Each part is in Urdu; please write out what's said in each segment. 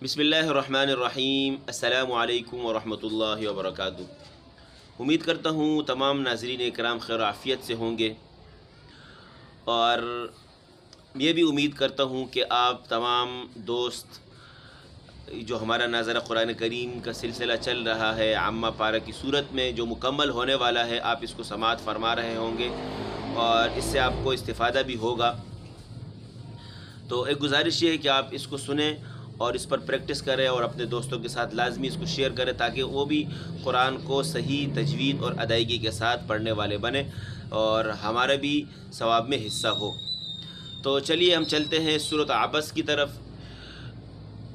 بسم اللہ الرحمن الرحیم۔ السلام علیکم ورحمۃ اللہ وبرکاتہ۔ امید کرتا ہوں تمام ناظرین اکرام خیر و عافیت سے ہوں گے، اور یہ بھی امید کرتا ہوں کہ آپ تمام دوست جو ہمارا ناظرہ قرآن کریم کا سلسلہ چل رہا ہے عامہ پارہ کی صورت میں، جو مکمل ہونے والا ہے، آپ اس کو سماعت فرما رہے ہوں گے اور اس سے آپ کو استفادہ بھی ہوگا۔ تو ایک گزارش یہ ہے کہ آپ اس کو سنیں اور اس پر پریکٹس کریں اور اپنے دوستوں کے ساتھ لازمی اس کو شیئر کریں، تاکہ وہ بھی قرآن کو صحیح تجوید اور ادائیگی کے ساتھ پڑھنے والے بنیں اور ہمارا بھی ثواب میں حصہ ہو۔ تو چلیے ہم چلتے ہیں سورۃ عبس کی طرف،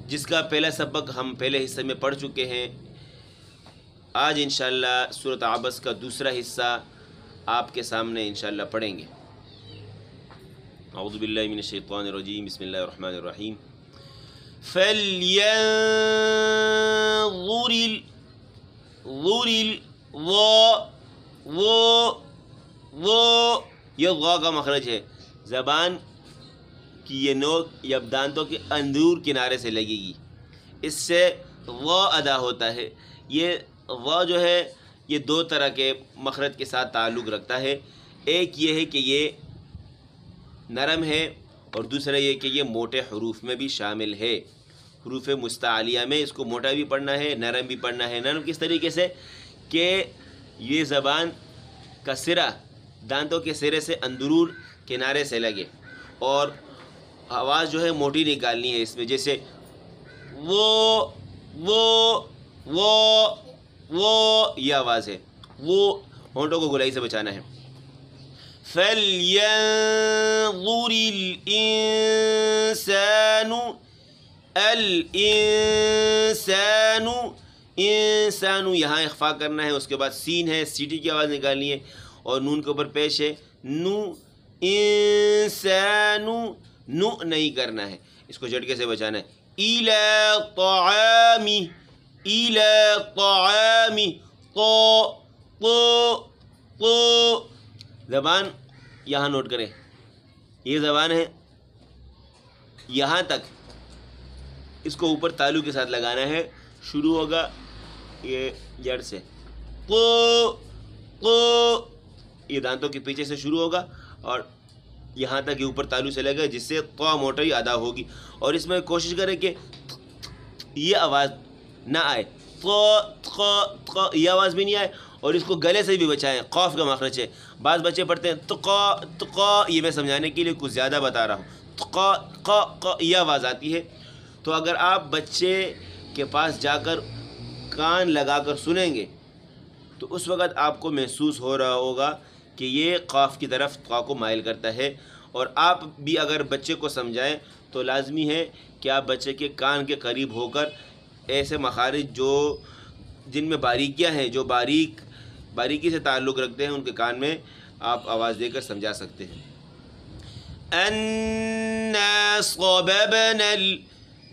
جس کا پہلا سبق ہم پہلے حصے میں پڑھ چکے ہیں۔ آج انشاءاللہ سورۃ عبس کا دوسرا حصہ آپ کے سامنے انشاءاللہ پڑھیں گے۔ اعوذ باللہ من الشیطان الرجیم، بسم اللہ الرحمن الرحیم۔ یہ غا کا مخرج ہے، زبان کی یہ نوک یا دانتوں کے اندور کنارے سے لگے گی، اس سے غا ادا ہوتا ہے۔ یہ غا جو ہے یہ دو طرح کے مخرج کے ساتھ تعلق رکھتا ہے، ایک یہ ہے کہ یہ نرم ہے، اور دوسرا یہ کہ یہ موٹے حروف میں بھی شامل ہے۔ حروف مستعلیہ میں اس کو موٹا بھی پڑھنا ہے، نرم بھی پڑھنا ہے۔ نرم کس طریقے سے کہ یہ زبان کا سرا دانتوں کے سرے سے اندرون کنارے سے لگے، اور آواز جو ہے موٹی نکالنی ہے اس میں، جیسے وہ یہ آواز ہے، وہ ہونٹوں کو گلائی سے بچانا ہے۔ فَلْيَنظُرِ الْإِنسَانُ انسان یہاں اخفا کرنا ہے، اس کے بعد سین ہے، سیٹی کی آواز نکالنی ہے، اور نون کے اوپر پیش ہے نو، انسان نو نہیں کرنا ہے، اس کو جھٹکے سے بچانا ہے۔ إِلَى طَعَامِ زبان یہاں نوٹ کریں، یہ زبان ہے، یہاں تک اس کو اوپر تالو کے ساتھ لگانا ہے، شروع ہوگا یہ جڑ سے، یہ دانتوں کے پیچھے سے شروع ہوگا اور یہاں تک یہ اوپر تالو سے لگے، جس سے قا موٹائی ادا ہوگی۔ اور اس میں کوشش کریں کہ یہ آواز نہ آئے، یہ آواز بھی نہیں آئے، اور اس کو گلے سے بھی بچائیں۔ قاف کا مخرج ہے، بعض بچے پڑھتے ہیں تقا، یہ میں سمجھانے کے لیے کچھ زیادہ بتا رہا ہوں، تقا یہ آواز آتی ہے۔ تو اگر آپ بچے کے پاس جا کر کان لگا کر سنیں گے تو اس وقت آپ کو محسوس ہو رہا ہوگا کہ یہ قاف کی طرف قا کو مائل کرتا ہے، اور آپ بھی اگر بچے کو سمجھائیں تو لازمی ہے کہ آپ بچے کے کان کے قریب ہو کر ایسے مخارج جن میں باریکیاں ہیں، جو باریکی سے تعلق رکھتے ہیں، ان کے کان میں آپ آواز دے کر سمجھا سکتے ہیں۔ اَنَّا صَبَبْنَا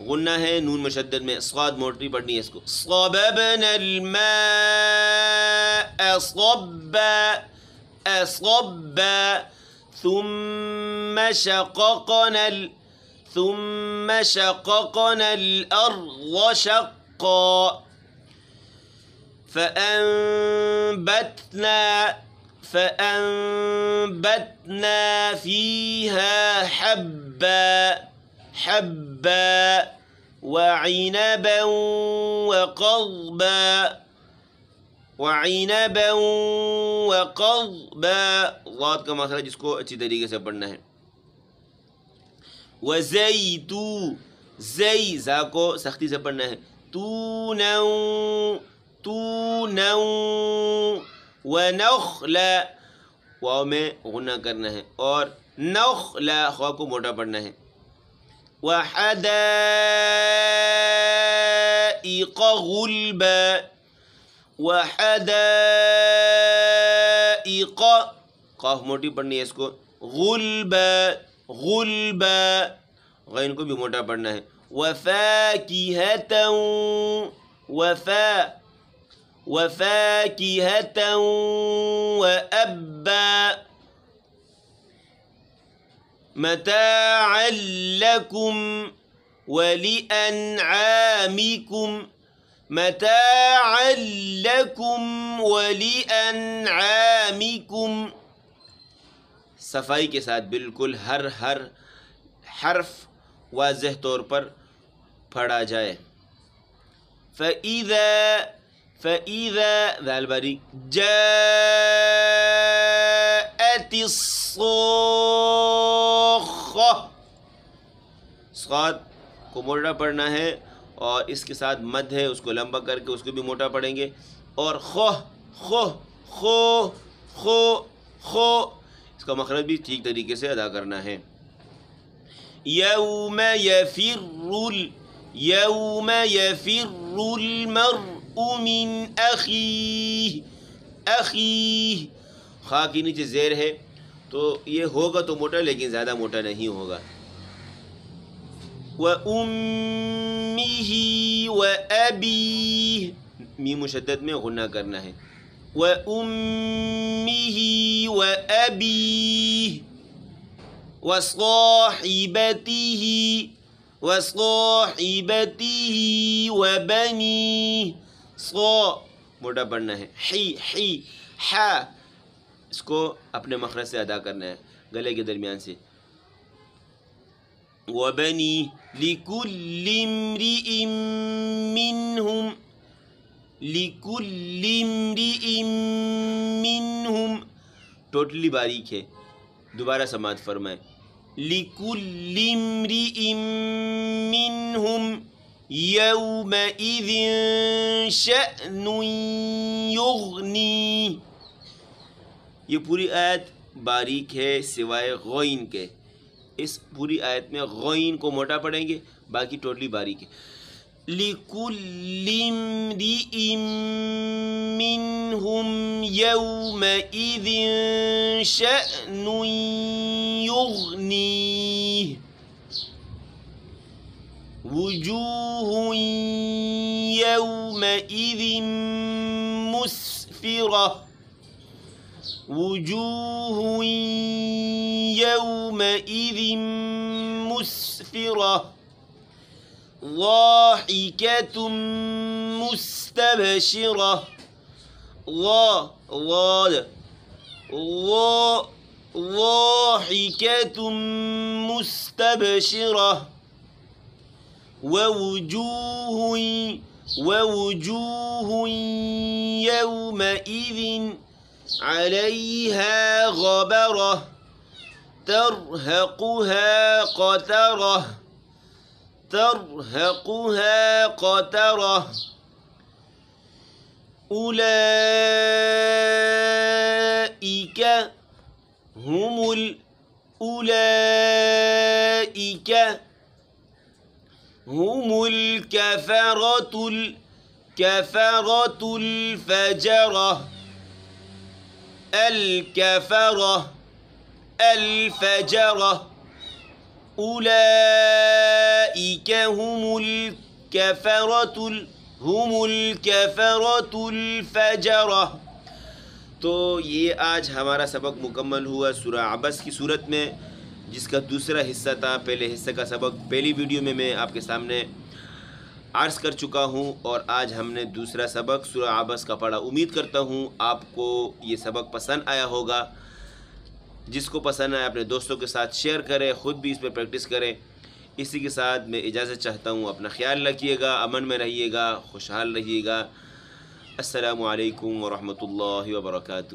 غنہ ہے نون مشدد میں، صاد موٹی پڑھنی ہے اس کو، صَبَبْنَا الْمَاءَ صَبًّا ثُمَّ شَقَقْنَا الْأَرْضَ شَقًّا فَأَنبَتْنَا فِيهَا حَبًّا وَعِنَبًا وَقَضْبًا، ضاد کا مخرج اس کو اچھی طریقے سے پڑھنا ہے۔ زئی زا کو سختی سے پڑھنا ہے، تُونًا وَنَخْلًا واو میں غنہ کرنا ہے، اور نخلا خوا کو موٹا پڑھنا ہے۔ وَحَدَائِقَ غُلْبًا قاف موٹی پڑھنی ہے اس کو، غُلْبًا غین کو بھی موٹا پڑھنا ہے۔ وَفَاكِهَةً وَأَبًّا مَتَاعًا لَكُمْ وَلِأَنْعَامِكُمْ مَتَاعًا لَكُمْ وَلِأَنْعَامِكُمْ. صفائی کے ساتھ بالکل ہر حرف واضح طور پر پڑھا جائے. فَإِذَا ذال باریک جَاءَتِ الصَّاخَّةُ. صاد کو موٹا پڑھنا ہے اور اس کے ساتھ مد ہے اس کو لمبا کر کے اس کو بھی موٹا پڑھیں گے. اور خو اس کا مخرج بھی ٹھیک طریقے سے ادا کرنا ہے. یوم یفر المرء من اخیہ. خا کے نیچے زیر ہے تو یہ ہوگا تو موٹا لیکن زیادہ موٹا نہیں ہوگا. وَأُمِّهِ وَأَبِيهِ میم مشدد میں غنہ کرنا ہے. وَأُمِّهِ وَأَبِيهِ وَصَاحِبَتِهِ وَبَنِيهِ. صا موٹا پڑھنا ہے. حی حا اس کو اپنے مخرج سے ادا کرنا ہے گلے کے درمیان سے. وَبَنِي لِكُلِّ امْرِئٍ مِّنْهُمْ ٹوٹلی باریک ہے دوبارہ سماعت فرمائیں. لِكُلِّ امْرِئٍ مِّنْهُمْ يَوْمَئِذٍ شَأْنٌ يُغْنِيهِ. یہ پوری آیت باریک ہے سوائے غین کے. اس پوری آیت میں غین کو موٹا پڑھیں گے باقی ٹوٹلی باریک ہے. لِكُلِّ امْرِئٍ مِّنْهُمْ يَوْمَئِذٍ شَأْنٌ يُغْنِيهِ. وُجُوهٌ يَوْمَئِذٍ مُسْفِرَةٌ. وُجُوهٌ يَوْمَئِذٍ مُسْفِرَةٌ ضَاحِكَةٌ مُسْتَبْشِرَةٌ. ضَاحِكَةٌ مُسْتَبْشِرَةٌ. وَوُجُوهٌ يَوْمَئِذٍ عَلَيْهَا غَبَرَةٌ تَرْهَقُهَا قَتَرَةٌ. أُولَئِكَ هم الكفرة الفجرة. الفجرة. أولئك هم الكفرة الفجرة. تو یہ آج ہمارا سبق مکمل ہوا سورہ عبس کی صورت میں، جس کا دوسرا حصہ تھا. پہلے حصے کا سبق پہلی ویڈیو میں آپ کے سامنے عرض کر چکا ہوں، اور آج ہم نے دوسرا سبق سورہ عبس کا پڑھا. امید کرتا ہوں آپ کو یہ سبق پسند آیا ہوگا. جس کو پسند آئے اپنے دوستوں کے ساتھ شیئر کریں، خود بھی اس پہ پریکٹس کریں. اسی کے ساتھ میں اجازت چاہتا ہوں. اپنا خیال رکھیے گا، امن میں رہیے گا، خوشحال رہیے گا. السلام علیکم ورحمۃ اللہ وبرکاتہ.